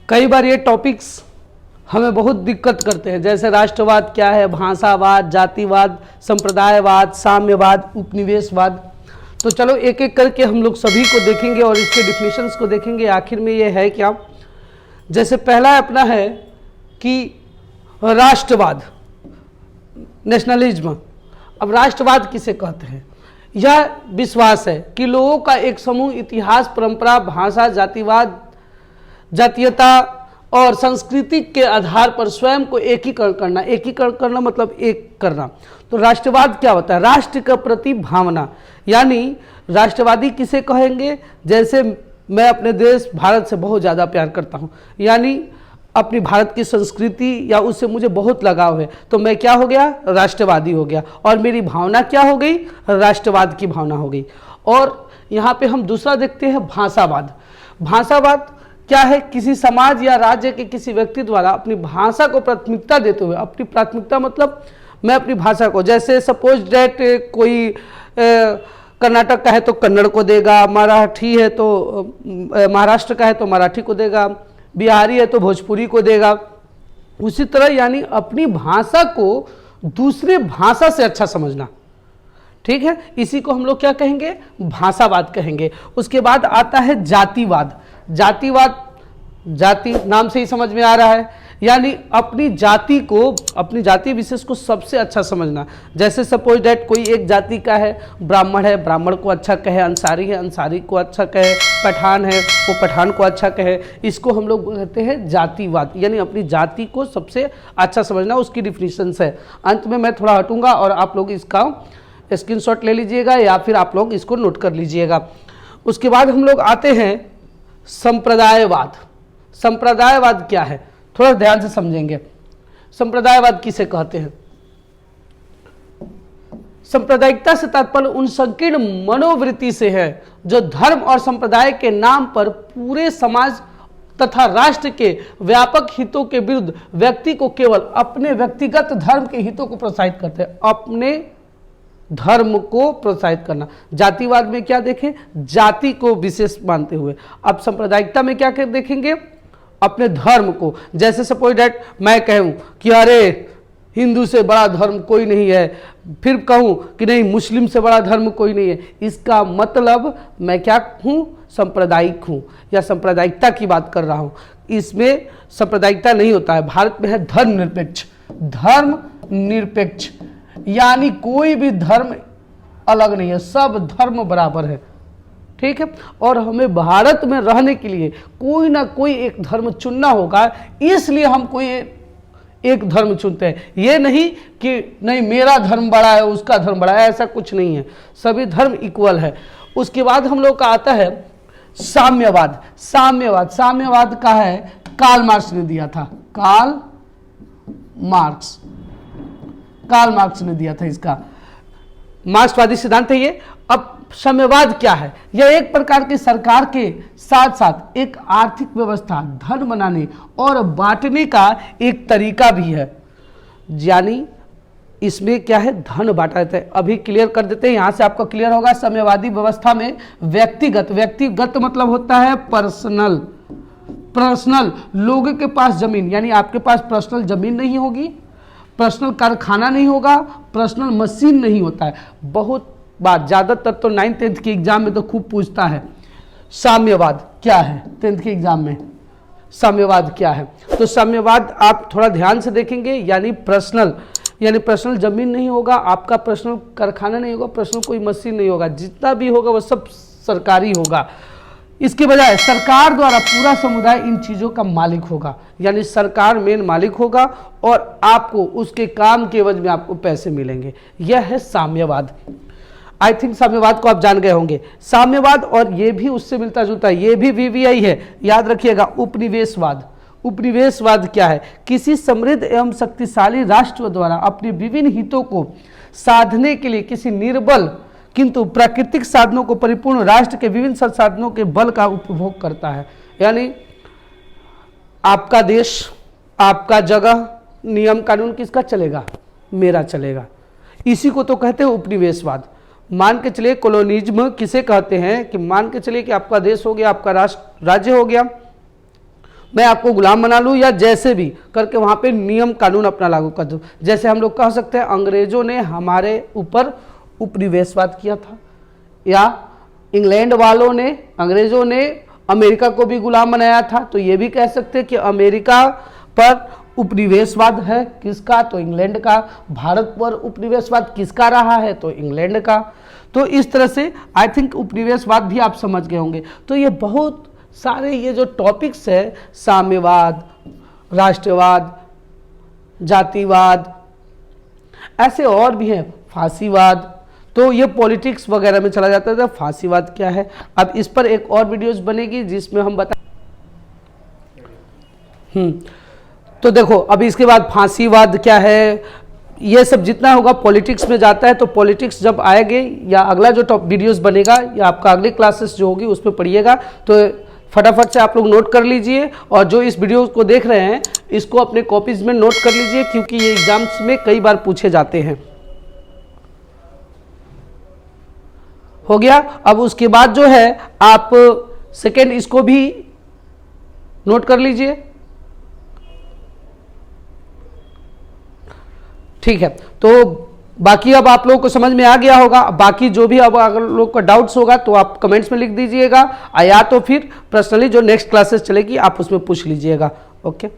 कई बार ये टॉपिक्स हमें बहुत दिक्कत करते हैं, जैसे राष्ट्रवाद क्या है, भाषावाद, जातिवाद, संप्रदायवाद, साम्यवाद, उपनिवेशवाद। तो चलो एक एक करके हम लोग सभी को देखेंगे और इसके डिफिनेशंस को देखेंगे आखिर में ये है क्या। जैसे पहला अपना है कि राष्ट्रवाद, नेशनलिज्म। अब राष्ट्रवाद किसे कहते हैं? यह विश्वास है कि लोगों का एक समूह इतिहास, परंपरा, भाषा, जातिवाद, जातीयता और संस्कृति के आधार पर स्वयं को एकीकरण करना। एकीकरण करना मतलब एक करना। तो राष्ट्रवाद क्या होता है? राष्ट्र के प्रति भावना, यानी राष्ट्रवादी किसे कहेंगे? जैसे मैं अपने देश भारत से बहुत ज़्यादा प्यार करता हूँ, यानी अपनी भारत की संस्कृति या उससे मुझे बहुत लगाव है, तो मैं क्या हो गया? राष्ट्रवादी हो गया। और मेरी भावना क्या हो गई? राष्ट्रवाद की भावना हो गई। और यहाँ पे हम दूसरा देखते हैं भाषावाद। भाषावाद क्या है? किसी समाज या राज्य के किसी व्यक्ति द्वारा अपनी भाषा को प्राथमिकता देते हुए, अपनी प्राथमिकता मतलब मैं अपनी भाषा को, जैसे सपोज डेट कोई कर्नाटक का है तो कन्नड़ को देगा, मराठी है तो महाराष्ट्र का है तो मराठी को देगा, बिहारी है तो भोजपुरी को देगा। उसी तरह यानी अपनी भाषा को दूसरी भाषा से अच्छा समझना, ठीक है, इसी को हम लोग क्या कहेंगे? भाषावाद कहेंगे। उसके बाद आता है जातिवाद। जातिवाद, जाति नाम से ही समझ में आ रहा है, यानी अपनी जाति को, अपनी जाति विशेष को सबसे अच्छा समझना। जैसे सपोज डेट कोई एक जाति का है, ब्राह्मण है, ब्राह्मण को अच्छा कहे, अंसारी है, अंसारी को अच्छा कहे, पठान है, वो पठान को अच्छा कहे। इसको हम लोग कहते हैं जातिवाद, यानी अपनी जाति को सबसे अच्छा समझना। उसकी डिफिनीशंस है। अंत में मैं थोड़ा हटूंगा और आप लोग इसका स्क्रीनशॉट ले लीजिएगा या फिर आप लोग इसको नोट कर लीजिएगा। उसके बाद हम लोग आते हैं संप्रदायवाद। संप्रदायवाद क्या है? थोड़ा ध्यान से समझेंगे। संप्रदायवाद किसे कहते हैं? सांप्रदायिकता से तात्पर्य उन संकीर्ण मनोवृत्ति से है जो धर्म और संप्रदाय के नाम पर पूरे समाज तथा राष्ट्र के व्यापक हितों के विरुद्ध व्यक्ति को केवल अपने व्यक्तिगत धर्म के हितों को प्रोत्साहित करते हैं। अपने धर्म को प्रोत्साहित करना। जातिवाद में क्या देखें? जाति को विशेष मानते हुए। अब सांप्रदायिकता में क्या कर देखेंगे? अपने धर्म को। जैसे सपोज डेट मैं कहूं कि अरे हिंदू से बड़ा धर्म कोई नहीं है, फिर कहूं कि नहीं मुस्लिम से बड़ा धर्म कोई नहीं है, इसका मतलब मैं क्या हूं? सांप्रदायिक हूं या सांप्रदायिकता की बात कर रहा हूं। इसमें सांप्रदायिकता नहीं होता है। भारत में है धर्मनिरपेक्ष। धर्मनिरपेक्ष यानी कोई भी धर्म अलग नहीं है, सब धर्म बराबर है, ठीक है। और हमें भारत में रहने के लिए कोई ना कोई एक धर्म चुनना होगा, इसलिए हम कोई एक धर्म चुनते हैं। ये नहीं कि नहीं मेरा धर्म बड़ा है उसका धर्म बड़ा है, ऐसा कुछ नहीं है, सभी धर्म इक्वल है। उसके बाद हम लोग का आता है साम्यवाद। साम्यवाद, साम्यवाद का है कार्ल मार्क्स ने दिया था। कार्ल मार्क्स ने दिया था, इसका मार्क्सवादी सिद्धांत है ये। अब साम्यवाद क्या है? यह एक प्रकार की सरकार के साथ साथ एक आर्थिक व्यवस्था, धन बनाने और बांटने का एक तरीका भी है। यानी इसमें क्या है? धन बांटा जाता है। अभी क्लियर कर देते हैं, यहां से आपको क्लियर होगा। साम्यवादी व्यवस्था में व्यक्तिगत मतलब होता है पर्सनल। लोगों के पास जमीन, यानी आपके पास पर्सनल जमीन नहीं होगी, पर्सनल कारखाना नहीं होगा, पर्सनल मशीन नहीं होता है। बहुत बार, ज़्यादातर तो 9th 10th के एग्जाम में तो खूब पूछता है साम्यवाद क्या है। 10th के एग्जाम में साम्यवाद क्या है? तो साम्यवाद आप थोड़ा ध्यान से देखेंगे, यानी पर्सनल जमीन नहीं होगा, आपका पर्सनल कारखाना नहीं होगा, पर्सनल कोई मशीन नहीं होगा, जितना भी होगा वह सब सरकारी होगा। इसके बजाय सरकार द्वारा पूरा समुदाय इन चीज़ों का मालिक होगा, यानी सरकार मेन मालिक होगा और आपको उसके काम के एवज में आपको पैसे मिलेंगे। यह है साम्यवाद। आई थिंक साम्यवाद को आप जान गए होंगे। साम्यवाद और ये भी उससे मिलता जुलता है, ये भी VVI है, याद रखिएगा। उपनिवेशवाद क्या है? किसी समृद्ध एवं शक्तिशाली राष्ट्र द्वारा अपने विभिन्न हितों को साधने के लिए किसी निर्बल किंतु प्राकृतिक साधनों को परिपूर्ण राष्ट्र के विभिन्न संसाधनों के बल का उपभोग करता है। यानी आपका देश, आपका जगह, नियम कानून किसका चलेगा? मेरा चलेगा। इसी को तो कहते हैं उपनिवेशवाद। मान के चलिए कॉलोनिज्म किसे कहते हैं? कि मान के चलिए कि आपका देश हो गया, आपका राज्य हो गया, मैं आपको गुलाम बना लूँ, या जैसे भी करके वहाँ पे नियम कानून अपना लागू कर दूँ। जैसे हम लोग कह सकते हैं अंग्रेजों ने हमारे ऊपर उपनिवेशवाद किया था, या इंग्लैंड वालों ने, अंग्रेजों ने अमेरिका को भी गुलाम बनाया था, तो ये भी कह सकते हैं कि अमेरिका पर उपनिवेशवाद है किसका, तो इंग्लैंड का। भारत पर उपनिवेशवाद किसका रहा है, तो इंग्लैंड का। तो इस तरह से आई थिंक उपनिवेशवाद भी आप समझ गए होंगे। तो ये बहुत सारे ये जो टॉपिक्स है, साम्यवाद, राष्ट्रवाद, जातिवाद, ऐसे और भी हैं, फांसीवाद, तो ये पॉलिटिक्स वगैरह में चला जाता है। फांसीवाद क्या है, अब इस पर एक और वीडियोस बनेगी जिसमें हम बता तो देखो अभी इसके बाद फांसीवाद क्या है, ये सब जितना होगा पॉलिटिक्स में जाता है। तो पॉलिटिक्स जब आएंगे या अगला जो टॉप वीडियोस बनेगा या आपका अगली क्लासेस जो होगी उसमें पढ़िएगा, तो फटाफट से आप लोग नोट कर लीजिए। और जो इस वीडियो को देख रहे हैं इसको अपने कॉपीज में नोट कर लीजिए, क्योंकि ये एग्जाम्स में कई बार पूछे जाते हैं। हो गया। अब उसके बाद जो है आप सेकेंड इसको भी नोट कर लीजिए, ठीक है। तो बाकी अब आप लोगों को समझ में आ गया होगा। बाकी जो भी अब अगर लोग का डाउट्स होगा तो आप कमेंट्स में लिख दीजिएगा, या तो फिर पर्सनली जो नेक्स्ट क्लासेस चलेगी आप उसमें पूछ लीजिएगा। ओके।